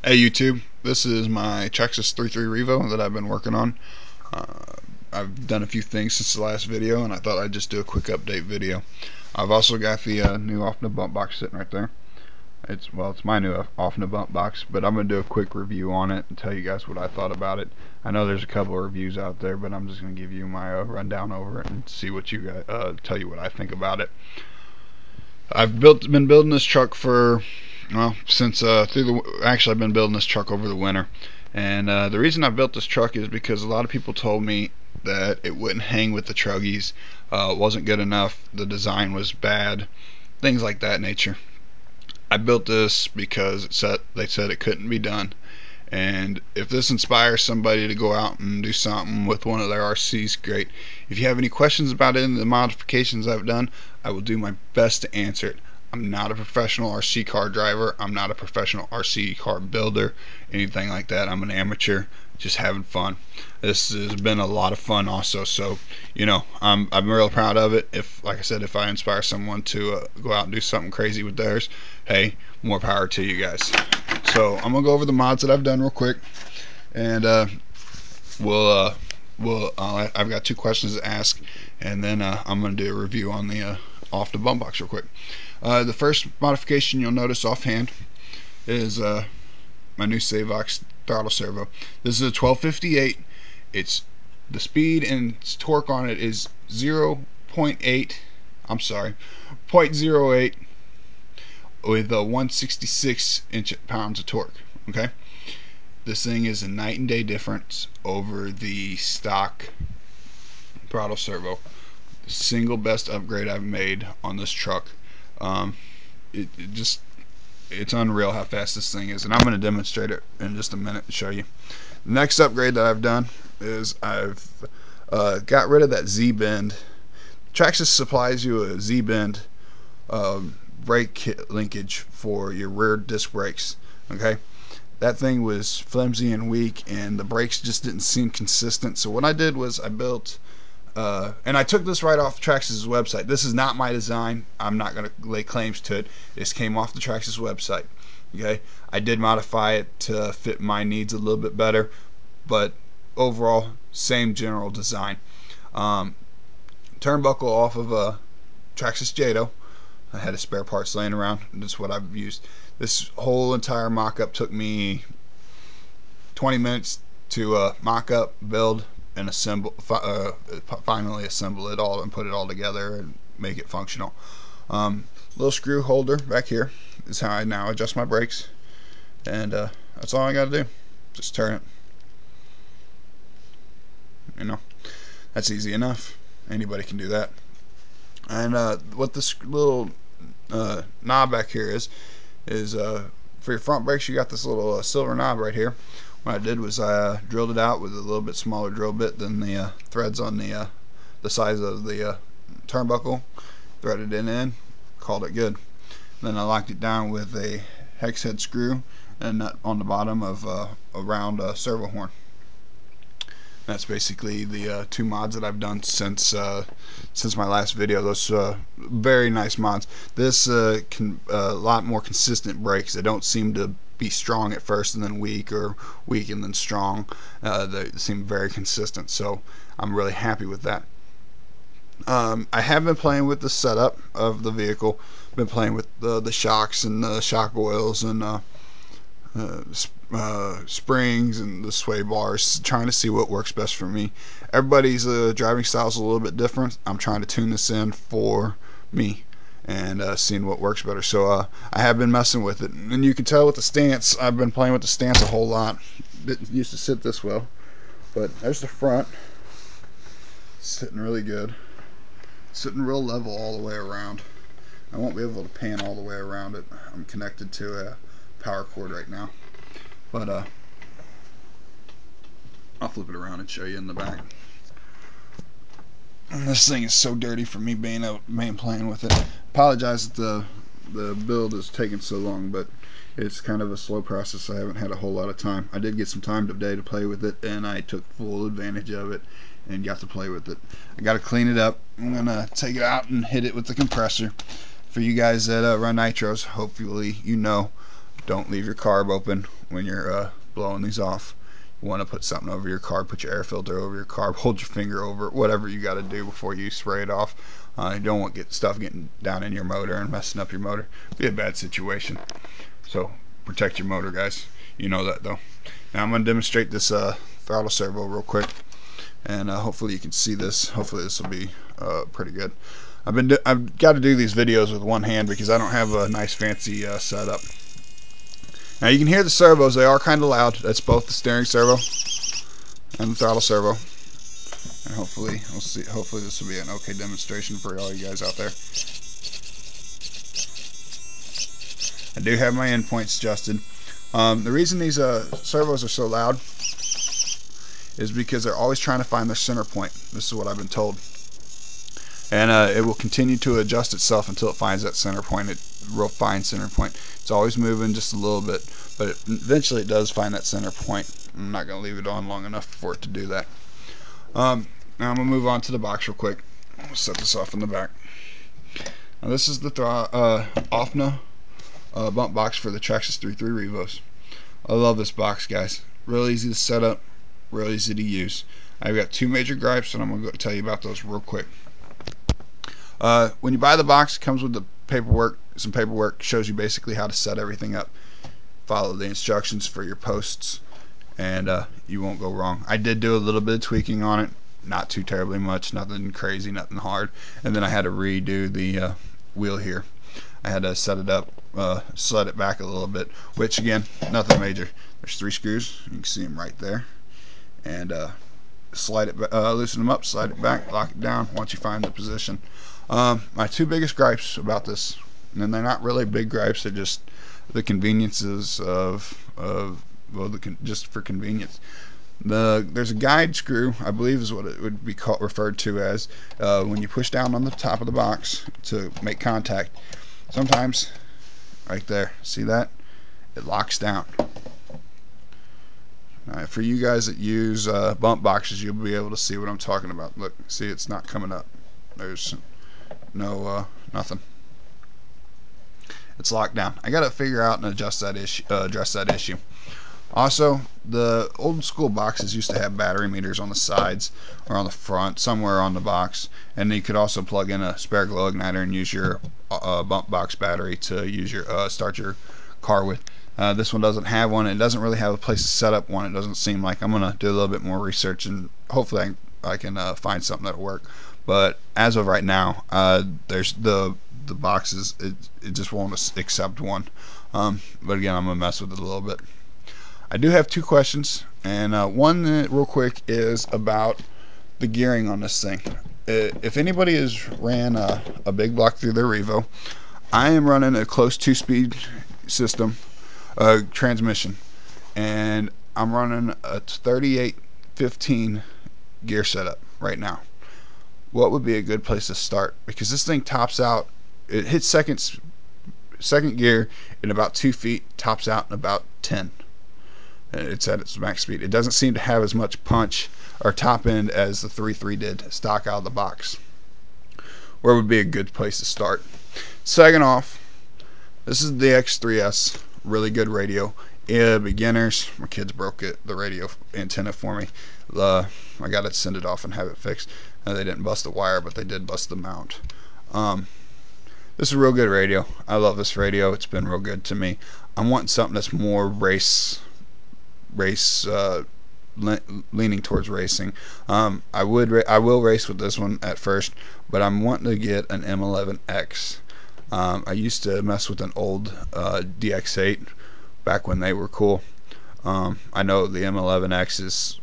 Hey YouTube, this is my Traxxas 33 Revo that I've been working on. I've done a few things since the last video, and I thought I'd just do a quick update video. I've also got the new off the bump box sitting right there. It's my new off the bump box, but I'm gonna do a quick review on it and tell you guys what I thought about it. I know there's a couple of reviews out there, but I'm just gonna give you my rundown over it and see what you guys tell you what I think about it. Been building this truck for since actually I've been building this truck over the winter, and the reason I built this truck is because a lot of people told me that it wouldn't hang with the truggies, wasn't good enough, the design was bad, things like that nature. I built this because they said it couldn't be done, and if this inspires somebody to go out and do something with one of their RCs, great. If you have any questions about it and the modifications I've done, I will do my best to answer it. I'm not a professional RC car driver. I'm not a professional RC car builder, anything like that. I'm an amateur, just having fun. This has been a lot of fun also, so I'm real proud of it. Like I said, if I inspire someone to go out and do something crazy with theirs, hey, more power to you guys. So I'm gonna go over the mods that I've done real quick, and I've got two questions to ask, and then I'm gonna do a review on the off the bump box real quick. The first modification you'll notice offhand is my new Savox throttle servo. This is a 1258. It's the speed and torque on it is 0.8. I'm sorry, 0.08 with a 166 pounds of torque. Okay, this thing is a night and day difference over the stock throttle servo. The single best upgrade I've made on this truck. It's unreal how fast this thing is, and I'm going to demonstrate it in just a minute and show you. The next upgrade that I've done is I've got rid of that Z-bend. Traxxas supplies you a Z-bend brake linkage for your rear disc brakes. Okay, that thing was flimsy and weak, and the brakes just didn't seem consistent. So what I did was I built and I took this right off Traxxas' website. This is not my design. I'm not going to lay claims to it. This came off the Traxxas website. Okay, I did modify it to fit my needs a little bit better, but overall, same general design. Turnbuckle off of a Traxxas Jado. I had a spare parts laying around. That's what I've used. This whole entire mock-up took me 20 minutes to mock up, build, and finally assemble it all and put it all together and make it functional. Little screw holder back here is how I now adjust my brakes, and that's all I got to do. Just turn it. That's easy enough. Anybody can do that. And what this little knob back here is for your front brakes. You got this little silver knob right here. What I did was I drilled it out with a little bit smaller drill bit than the threads on the size of the turnbuckle. Threaded it in, called it good. Then I locked it down with a hex head screw and nut on the bottom of a round servo horn. That's basically the two mods that I've done since my last video. Those very nice mods. This can a lot more consistent brakes. They don't seem to be strong at first and then weak, or weak and then strong. They seem very consistent, so I'm really happy with that. I have been playing with the setup of the vehicle. Been playing with the shocks and the shock oils and springs and the sway bars, trying to see what works best for me. Everybody's driving style is a little bit different. I'm trying to tune this in for me and seeing what works better. So I have been messing with it, and you can tell with the stance. I've been playing with the stance a whole lot. Didn't used to sit this well, but there's the front, sitting really good, sitting real level all the way around. I won't be able to pan all the way around it. I'm connected to a power cord right now, but I'll flip it around and show you in the back. And this thing is so dirty for me playing with it. Apologize that the build is taking so long, but it's kind of a slow process. I haven't had a whole lot of time. I did get some time today to play with it, and I took full advantage of it and got to play with it. I got to clean it up. I'm gonna take it out and hit it with the compressor. For you guys that run nitros, hopefully don't leave your carb open when you're blowing these off. You want to put something over your carb, put your air filter over your carb, hold your finger over it, whatever you got to do before you spray it off. You don't want stuff getting down in your motor and messing up your motor. It'd be a bad situation. So protect your motor, guys. You know that though. Now I'm going to demonstrate this throttle servo real quick, and hopefully you can see this. Hopefully this will be pretty good. I've got to do these videos with one hand because I don't have a nice fancy setup. Now you can hear the servos; they are kind of loud. That's both the steering servo and the throttle servo. And hopefully, we'll see. Hopefully this will be an okay demonstration for all you guys out there. I do have my endpoints adjusted. The reason these servos are so loud is because they're always trying to find their center point. This is what I've been told. And it will continue to adjust itself until it finds that center point, real fine center point. It's always moving just a little bit, but eventually it does find that center point. I'm not going to leave it on long enough for it to do that. Now I'm going to move on to the box real quick. I'll set this off in the back. Now this is the OFNA bump box for the Traxxas 3.3 Revos. I love this box, guys. Real easy to set up, real easy to use. I've got two major gripes, and I'm going to tell you about those real quick. When you buy the box, it comes with the paperwork. Some paperwork shows you basically how to set everything up. Follow the instructions for your posts, and you won't go wrong. I did do a little bit of tweaking on it, not too terribly much, nothing crazy, nothing hard. And then I had to redo the wheel here. I had to set it up, slide it back a little bit, which again, nothing major. There's 3 screws. You can see them right there, and slide it, loosen them up, slide it back, lock it down once you find the position. My two biggest gripes about this, and they're not really big gripes, they're just the conveniences just for convenience. There's a guide screw, I believe is what it would be referred to as, when you push down on the top of the box to make contact. Sometimes, right there, see that? It locks down. For you guys that use bump boxes, you'll be able to see what I'm talking about. Look, see, it's not coming up. There's no nothing. It's locked down. I gotta figure out and address that issue. Also, the old school boxes used to have battery meters on the sides or on the front, somewhere on the box, and you could also plug in a spare glow igniter and use your bump box battery to use your start your car with. This one doesn't have one. It doesn't really have a place to set up one. It doesn't seem like. I'm gonna do a little bit more research and hopefully I can find something that'll work. But as of right now, there's the boxes. It just won't accept one. But again, I'm gonna mess with it a little bit. I do have 2 questions, and one real quick is about the gearing on this thing. If anybody has ran a big block through their Revo, I am running a close 2-speed system transmission, and I'm running a 3815 gear setup right now. What would be a good place to start? Because this thing tops out, it hits second gear in about 2 feet, tops out in about 10. It's at its max speed. It doesn't seem to have as much punch or top end as the 3.3 did stock out of the box. Where would be a good place to start? Second off, this is the X3S, really good radio. Beginners, my kids broke the radio antenna for me. I got to send it off and have it fixed. They didn't bust the wire, but they did bust the mount. This is a real good radio. I love this radio. It's been real good to me. I'm wanting something that's more leaning towards racing. I will race with this one at first, but I'm wanting to get an M11X. I used to mess with an old DX8 back when they were cool. I know the M11X is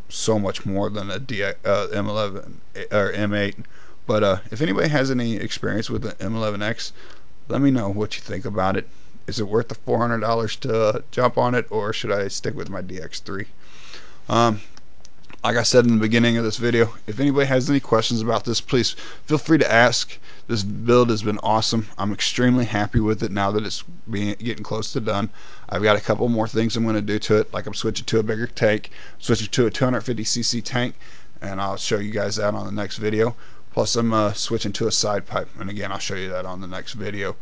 so much more than a M11 or M8, but if anybody has any experience with the M11X, let me know what you think about it. Is it worth the $400 to jump on it, or should I stick with my DX3? Like I said in the beginning of this video, if anybody has any questions about this, please feel free to ask. This build has been awesome. I'm extremely happy with it now that it's getting close to done. I've got a couple more things I'm going to do to it, like I'm switching to a bigger tank, switching to a 250cc tank, and I'll show you guys that on the next video. Plus I'm switching to a side pipe, and again I'll show you that on the next video.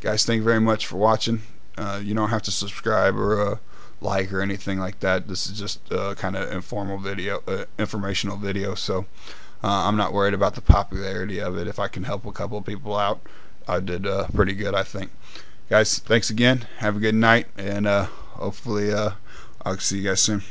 Guys, thank you very much for watching. You don't have to subscribe or like or anything like that. This is just kind of informal video, informational video. So I'm not worried about the popularity of it. If I can help a couple of people out, I did pretty good, I think. Guys, thanks again. Have a good night, and hopefully I'll see you guys soon.